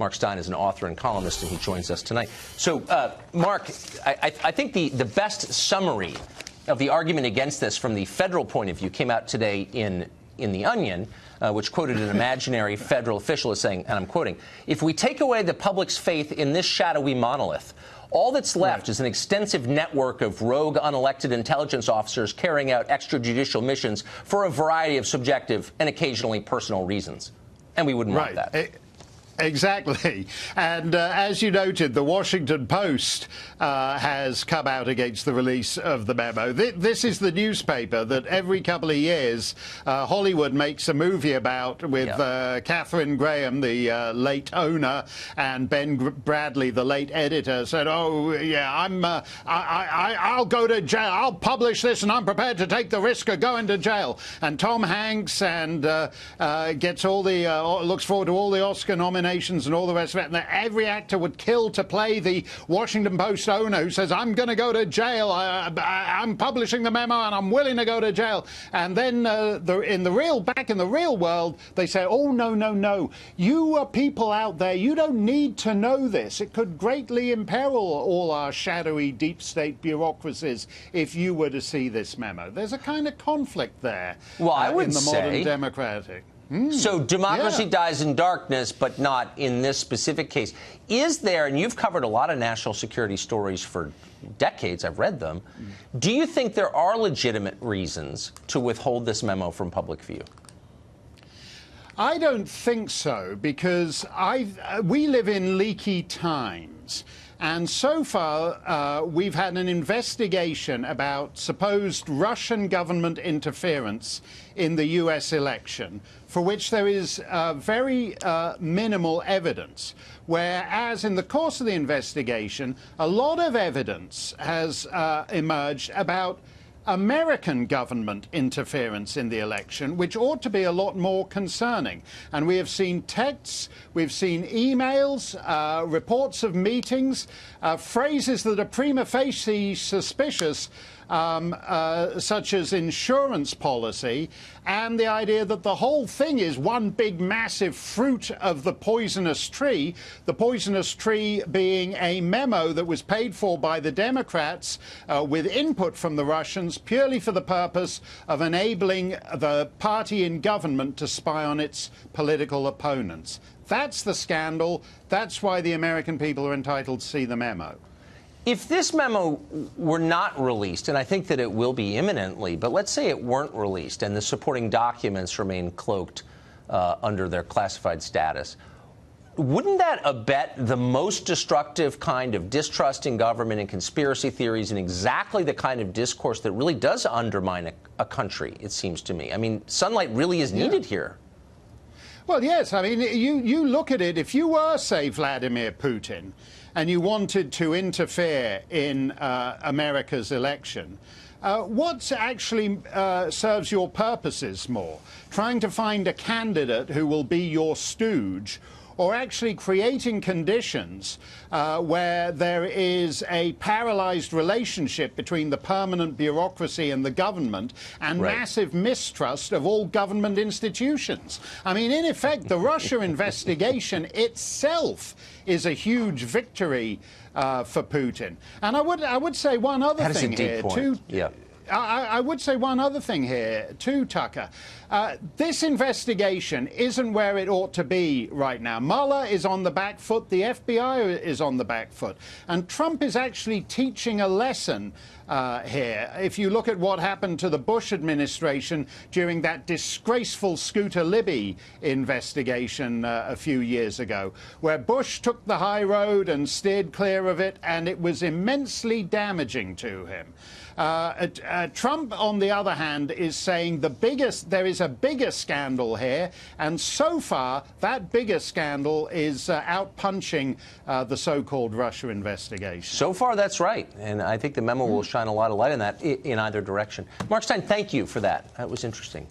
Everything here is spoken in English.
Mark Steyn is an author and columnist, and he joins us tonight. So, Mark, I think the best summary of the argument against this from the federal point of view came out today in The Onion, which quoted an imaginary federal official as saying, and I'm quoting, "If we take away the public's faith in this shadowy monolith, all that's left is an extensive network of rogue, unelected intelligence officers carrying out extrajudicial missions for a variety of subjective and occasionally personal reasons." And we wouldn't want that. Exactly. And as you noted, the Washington Post has come out against the release of the memo. This is the newspaper that every couple of years Hollywood makes a movie about with Katharine Graham, the late owner, and Ben Bradley, the late editor, said, "Oh, yeah, I'll go to jail. I'll publish this, and I'm prepared to take the risk of going to jail." And Tom Hanks and gets all the looks forward to all the Oscar nominations and all the rest of it, and that every actor would kill to play the Washington Post owner who says, "I'm going to go to jail. I'm publishing the memo, and I'm willing to go to jail." And then back in the real world, they say, "Oh, no, no, no. You people out there, you don't need to know this. It could greatly imperil all our shadowy deep state bureaucracies if you were to see this memo." There's a kind of conflict there in the modern democratic. So democracy dies in darkness, but not in this specific case. Is there, and you've covered a lot of national security stories for decades, I've read them, do you think there are legitimate reasons to withhold this memo from public view? I don't think so, because we live in leaky times. And so far, we've had an investigation about supposed Russian government interference in the U.S. election, for which there is very minimal evidence, whereas in the course of the investigation, a lot of evidence has emerged about American government interference in the election, which ought to be a lot more concerning. And we have seen texts, we've seen emails, reports of meetings, phrases that are prima facie suspicious, such as insurance policy, and the idea that the whole thing is one big massive fruit of the poisonous tree being a memo that was paid for by the Democrats with input from the Russians purely for the purpose of enabling the party in government to spy on its political opponents. That's the scandal. That's why the American people are entitled to see the memo. If this memo were not released, and I think that it will be imminently, but let's say it weren't released and the supporting documents remain cloaked under their classified status, wouldn't that abet the most destructive kind of distrust in government and conspiracy theories and exactly the kind of discourse that really does undermine a country, it seems to me? I mean, sunlight really is needed here. Well, yes. I mean, you look at it. If you were, say, Vladimir Putin, and you wanted to interfere in America's election, what actually serves your purposes more? Trying to find a candidate who will be your stooge, or actually creating conditions where there is a paralyzed relationship between the permanent bureaucracy and the government and massive mistrust of all government institutions. I mean, in effect, the Russia investigation itself is a huge victory for Putin. And I would say one other thing here, too. I would say one other thing here, too, Tucker. This investigation isn't where it ought to be right now. Mueller is on the back foot. The FBI is on the back foot. And Trump is actually teaching a lesson here. If you look at what happened to the Bush administration during that disgraceful Scooter Libby investigation a few years ago, where Bush took the high road and steered clear of it, and it was immensely damaging to him. Trump, on the other hand, is saying there is a bigger scandal here, and so far that bigger scandal is outpunching the so-called Russia investigation. So far, that's right, and I think the memo will shine a lot of light on that in either direction. Mark Steyn, thank you for that. That was interesting.